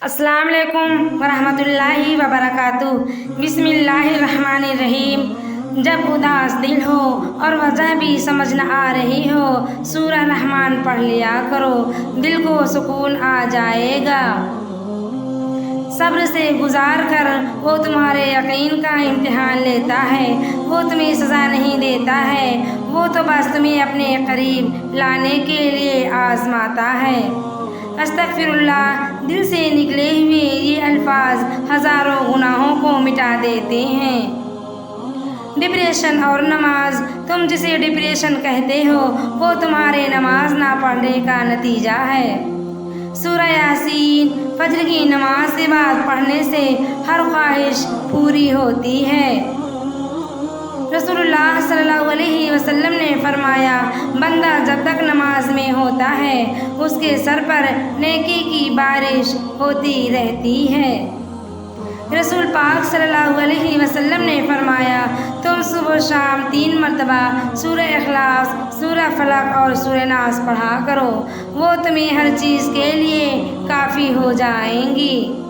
السلام علیکم ورحمۃ اللہ وبرکاتہ۔ بسم اللہ الرحمن الرحیم۔ جب اداس دل ہو اور وجہ بھی سمجھ نہ آ رہی ہو، سورہ رحمان پڑھ لیا کرو، دل کو سکون آ جائے گا۔ صبر سے گزار کر وہ تمہارے یقین کا امتحان لیتا ہے، وہ تمہیں سزا نہیں دیتا ہے، وہ تو بس تمہیں اپنے قریب لانے کے لیے آزماتا ہے۔ استغفر اللہ، دل سے نکلے ہوئے یہ الفاظ ہزاروں گناہوں کو مٹا دیتے ہیں۔ ڈپریشن اور نماز۔ تم جسے ڈپریشن کہتے ہو وہ تمہارے نماز نہ پڑھنے کا نتیجہ ہے۔ سورہ یاسین فجر کی نماز کے بعد پڑھنے سے ہر خواہش پوری ہوتی ہے۔ رسول اللہ صلی اللہ علیہ وسلم نے فرمایا، بندہ جب تک نماز میں ہوتا ہے اس کے سر پر نیکی کی بارش ہوتی رہتی ہے۔ رسول پاک صلی اللہ علیہ وسلم نے فرمایا، تم صبح و شام 3 مرتبہ سورہ اخلاص، سورہ فلق اور سورہ ناس پڑھا کرو، وہ تمہیں ہر چیز کے لیے کافی ہو جائیں گی۔